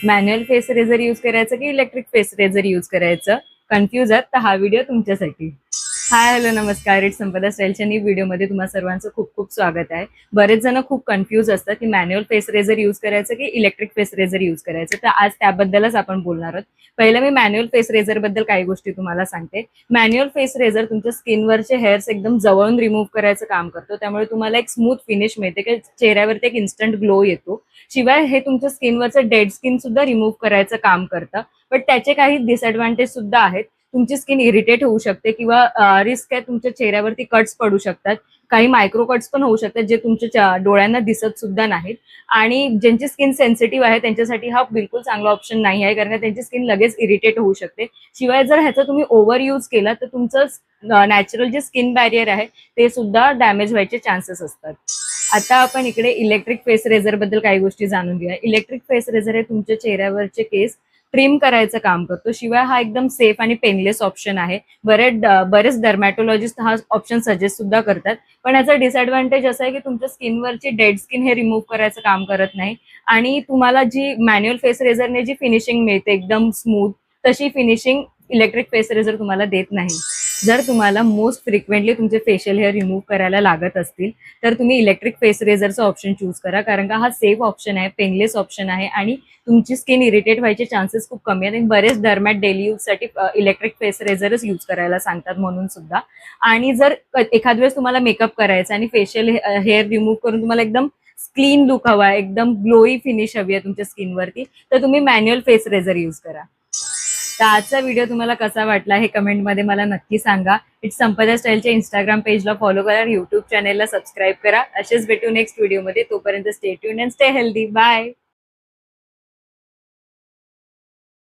Manual face razor use करायचं की electric face razor use करायचं, कन्फ्यूज आहात तर हा व्हिडिओ तुमच्यासाठी. हाय हॅलो नमस्कार, इट्स संपदा स्टाईलच्या न्यू व्हिडिओमध्ये तुम्हा सर्वांचं खूप खूप स्वागत आहे. बरेच जण खूप कन्फ्यूज असतात की मॅन्युअल फेस रेझर यूज करायचं की इलेक्ट्रिक फेस रेझर यूज करायचं, तर आज त्याबद्दलच आपण बोलणार आहोत. पहिलं मी मॅन्युअल फेस रेझर बद्दल काही गोष्टी तुम्हाला सांगते. मॅन्युअल फेस रेझर तुमच्या स्किनवरचे हेअर्स एकदम जवळून रिमूव्ह करायचं काम करतो, त्यामुळे तुम्हाला एक स्मूथ फिनिश मिळते की चेहऱ्यावरती एक इन्स्टंट ग्लो येतो. शिवाय हे तुमच्या स्किनवरचं डेड स्किन सुद्धा रिमूव्ह करायचं काम करतं. पण त्याचे काही डिसएडव्हान्टेज सुद्धा आहेत. तुमची स्किन इरिटेट होऊ शकते किंवा रिस्क आहे तुमच्या चेहऱ्यावरती कट्स पडू शकतात. काही मायक्रो कट्स पण होऊ शकतात जे तुमच्या डोळ्यांना दिसत सुद्धा नाहीत. आणि ज्यांची स्किन सेन्सिटिव्ह आहे त्यांच्यासाठी हा बिलकुल चांगला ऑप्शन नाही आहे, कारण का त्यांची स्किन लगेच इरिटेट होऊ शकते. शिवाय जर ह्याचा तुम्ही ओव्हर यूज केला तर तुमचं नॅचरल जे स्किन बॅरियर आहे ते सुद्धा डॅमेज व्हायचे चान्सेस असतात. आता आपण इकडे इलेक्ट्रिक फेस रेझर बद्दल काही गोष्टी जाणून घेऊया. इलेक्ट्रिक फेस रेझर हे तुमच्या चेहऱ्यावरचे केस ट्रिम करायचं काम करतो. शिवाय हा एकदम सेफ आणि पेनलेस ऑप्शन आहे. बरेच डर्मॅटोलॉजिस्ट हा ऑप्शन सजेस्ट सुद्धा करतात. पण याचा डिसएडव्हान्टेज असा आहे की तुमच्या स्किनवरची डेड स्किन हे रिमूव्ह करायचं काम करत नाही. आणि तुम्हाला जी मॅन्युअल फेस रेझरने जी फिनिशिंग मिळते एकदम स्मूथ, तशी फिनिशिंग इलेक्ट्रिक फेस रेझर तुम्हाला देत नाही. जर तुम्हाला मोस्ट फ्रिक्वेंटली तुमचे फेशियल हेअर रिमूव्ह करायला लागत असतील तर तुम्ही इलेक्ट्रिक फेस रेझरचा ऑप्शन चूज करा, कारण का हा सेफ ऑप्शन आहे, पेनलेस ऑप्शन आहे आणि तुमची स्किन इरिटेट व्हायचे चान्सेस खूप कमी आहेत. आणि बरेच डर्मॅट डेली यूजसाठी इलेक्ट्रिक फेस रेझरच यूज करायला सांगतात म्हणून सुद्धा. आणि जर एखाद वेळेस तुम्हाला मेकअप करायचा आणि फेशियल हेअर रिमूव्ह करून तुम्हाला एकदम क्लीन लुक हवा आहे, एकदम ग्लोई फिनिश हवी आहे तुमच्या स्किनवरती, तर तुम्ही मॅन्युअल फेस रेझर यूज करा. तर आजचा व्हिडिओ तुम्हाला कसा वाटला हे कमेंटमध्ये मला नक्की सांगा. इट्स संपदा स्टाईलच्या इंस्टाग्राम पेजला फॉलो करा, युट्यूब चॅनेलला सबस्क्राईब करा. असेच भेटू नेक्स्ट व्हिडिओमध्ये. तोपर्यंत stay tuned and stay healthy. Bye.